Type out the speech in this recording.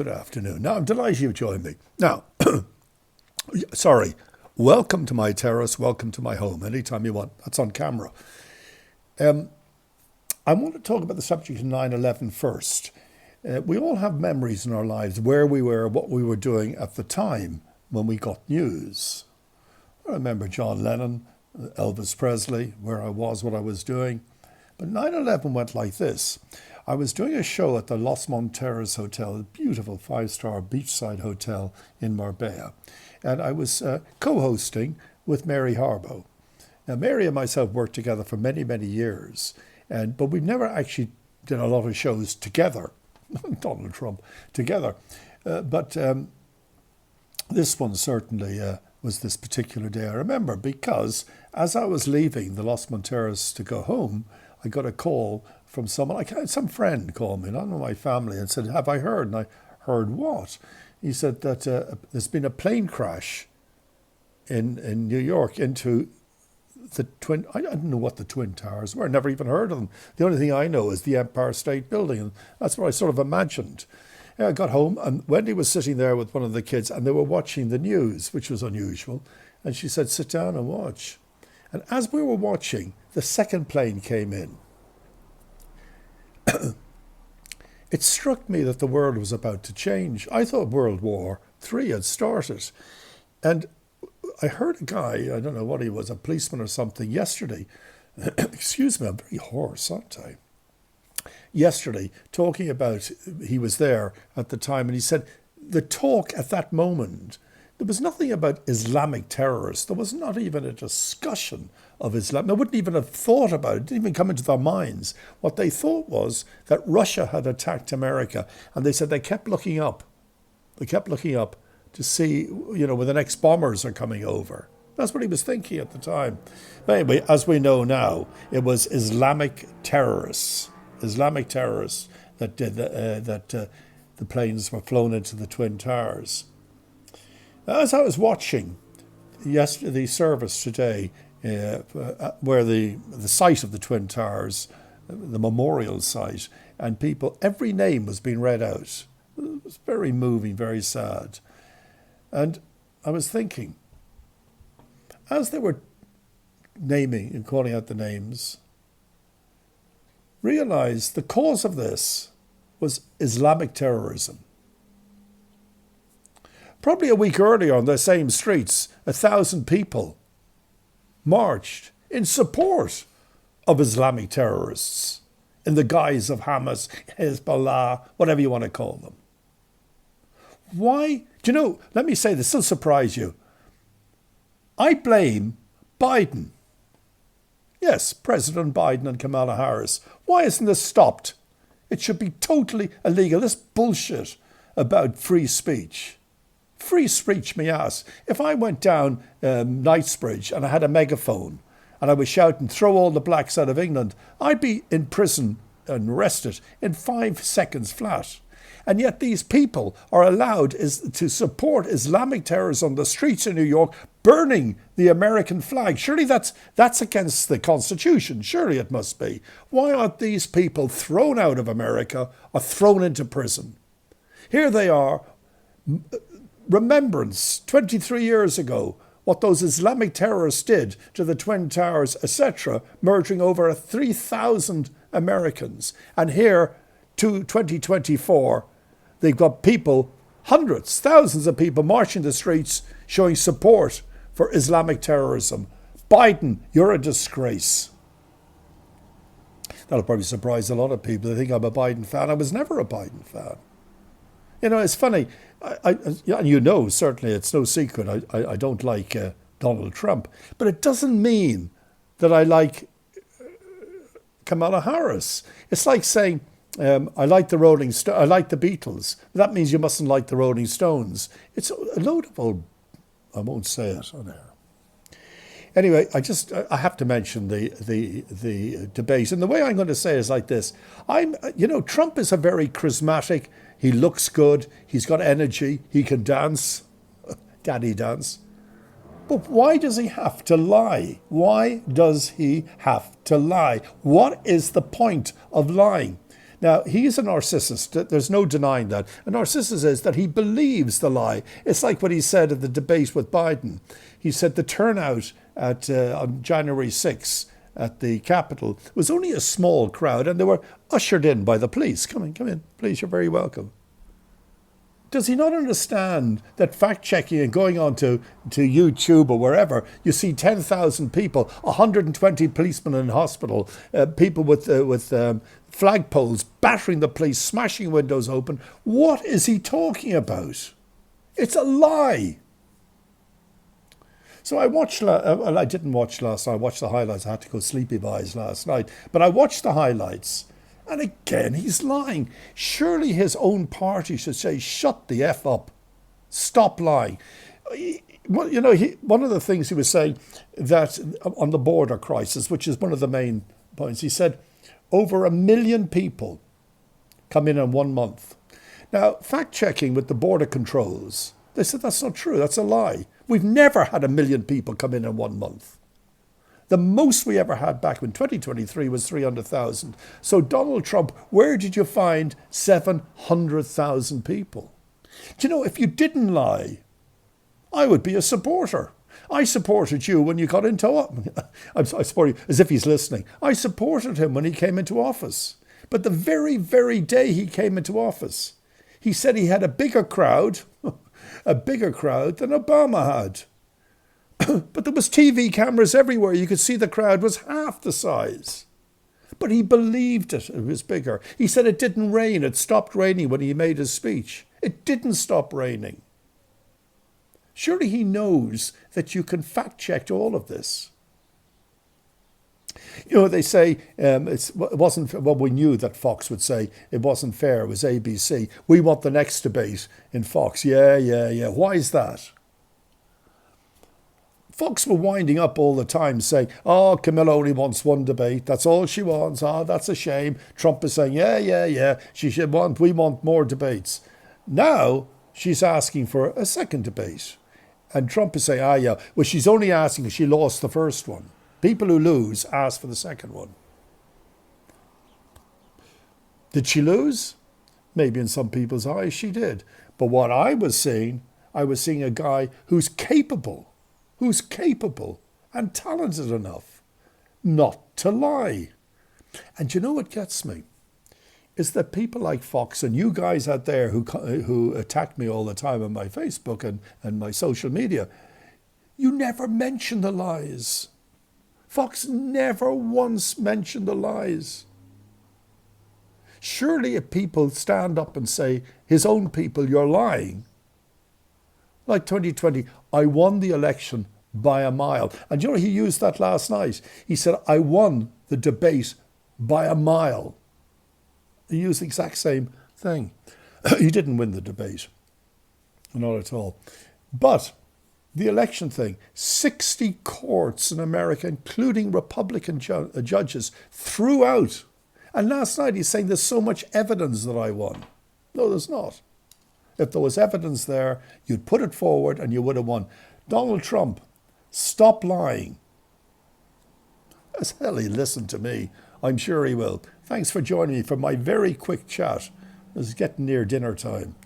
Good afternoon. Now, I'm delighted you've joined me. Now, sorry, welcome to my terrace, welcome to my home, anytime you want. That's on camera. I want to talk about the subject of 9/11 first. We all have memories in our lives where we were, what we were doing at the time when we got news. I remember John Lennon, Elvis Presley, where I was, what I was doing. But 9/11 went like this. I was doing a show at the Los Monteros Hotel, a beautiful five-star beachside hotel in Marbella. And I was co-hosting with Mary Harbaugh. Now, Mary and myself worked together for many, many years, but we've never actually did a lot of shows together, Donald Trump, together. But this one certainly was this particular day I remember, because as I was leaving the Los Monteros to go home, I got a call from someone, some friend called me, not my family, and said, "Have I heard?" And I heard what? He said that there's been a plane crash in New York into the twin. I don't know what the Twin Towers were. I never even heard of them. The only thing I know is the Empire State Building, and that's what I sort of imagined. Yeah, I got home, and Wendy was sitting there with one of the kids, and they were watching the news, which was unusual. And she said, "Sit down and watch." And as we were watching, the second plane came in. It struck me that the world was about to change. I thought World War III had started. And I heard a guy, I don't know what he was, a policeman or something, yesterday, excuse me, I'm very hoarse, aren't I? Yesterday, talking about, he was there at the time, and he said, the talk at that moment, there was nothing about Islamic terrorists. There was not even a discussion of Islam. They wouldn't even have thought about it. It didn't even come into their minds. What they thought was that Russia had attacked America. And they said they kept looking up. They kept looking up to see, when the next bombers are coming over. That's what he was thinking at the time. But anyway, as we know now, it was Islamic terrorists that did the planes were flown into the Twin Towers. As I was watching the service today, where the site of the Twin Towers, the memorial site, and people, every name was being read out. It was very moving, very sad. And I was thinking, as they were naming and calling out the names, realized the cause of this was Islamic terrorism. Probably a week earlier on the same streets, 1,000 people marched in support of Islamic terrorists in the guise of Hamas, Hezbollah, whatever you want to call them. Why? Do you know, let me say this, will surprise you. I blame Biden. Yes, President Biden and Kamala Harris. Why isn't this stopped? It should be totally illegal. This bullshit about free speech. Free speech, me ass. If I went down Knightsbridge and I had a megaphone and I was shouting, "Throw all the blacks out of England," I'd be in prison and arrested in 5 seconds flat. And yet these people are allowed to support Islamic terrorists on the streets in New York, burning the American flag. Surely that's against the Constitution. Surely it must be. Why aren't these people thrown out of America or thrown into prison? Here they are. Remembrance 23 years ago, what those Islamic terrorists did to the Twin Towers, etc., murdering over 3,000 Americans. And here, to 2024, they've got people, hundreds, thousands of people marching the streets showing support for Islamic terrorism. Biden, you're a disgrace. That'll probably surprise a lot of people. They think I'm a Biden fan. I was never a Biden fan. It's funny. And certainly it's no secret, I don't like Donald Trump. But it doesn't mean that I like Kamala Harris. It's like saying, I like the Beatles. That means you mustn't like the Rolling Stones. It's a load of old, I won't say it on air. Anyway, I have to mention the debate. And the way I'm going to say it is like this. Trump is a very charismatic. He looks good. He's got energy. He can dance. Daddy dance. But why does he have to lie? Why does he have to lie? What is the point of lying? Now, he's a narcissist. There's no denying that. A narcissist is that he believes the lie. It's like what he said at the debate with Biden. He said the turnout on January 6th at the Capitol was only a small crowd, and they were ushered in by the police. Come in, please, you're very welcome. Does he not understand that fact-checking and going on to YouTube or wherever, you see 10,000 people, 120 policemen in hospital, people with flagpoles battering the police, smashing windows open? What is he talking about? It's a lie. So I watched, well, I didn't watch last night, I watched the highlights. I had to go sleepy eyes last night. But I watched the highlights. And again, he's lying. Surely his own party should say, shut the F up. Stop lying. Well, you know, one of the things he was saying that on the border crisis, which is one of the main points, he said over 1 million people come in 1 month. Now, fact-checking with the border controls, they said that's not true, that's a lie. We've never had 1 million people come in 1 month. The most we ever had back in 2023 was 300,000. So Donald Trump, where did you find 700,000 people? Do you know, if you didn't lie, I would be a supporter. I supported you when you got into I support you as if he's listening. I supported him when he came into office. But the very, very day he came into office, he said he had a bigger crowd than Obama had. But there was TV cameras everywhere. You could see the crowd was half the size. But he believed it was bigger. He said it didn't rain. It stopped raining when he made his speech. It didn't stop raining. Surely he knows that you can fact check all of this. You know, they say it wasn't, well, we knew that Fox would say it wasn't fair. It was ABC. We want the next debate in Fox. Yeah. Why is that? Fox were winding up all the time saying, oh, Camilla only wants one debate. That's all she wants. Oh, that's a shame. Trump is saying, yeah. We want more debates. Now she's asking for a second debate. And Trump is saying, yeah. Well, she's only asking because she lost the first one. People who lose ask for the second one. Did she lose? Maybe in some people's eyes she did. But what I was seeing a guy who's capable and talented enough not to lie. And you know what gets me? Is that people like Fox and you guys out there who attack me all the time on my Facebook and my social media, you never mention the lies. Fox never once mentioned the lies. Surely if people stand up and say, his own people, you're lying, like 2020, I won the election by a mile. And you know, he used that last night. He said, I won the debate by a mile. He used the exact same thing. He didn't win the debate. Not at all. But the election thing, 60 courts in America, including Republican judges, threw out. And last night he's saying there's so much evidence that I won. No, there's not. If there was evidence there, you'd put it forward and you would have won. Donald Trump, stop lying. As hell he listened to me. I'm sure he will. Thanks for joining me for my very quick chat. It's getting near dinner time.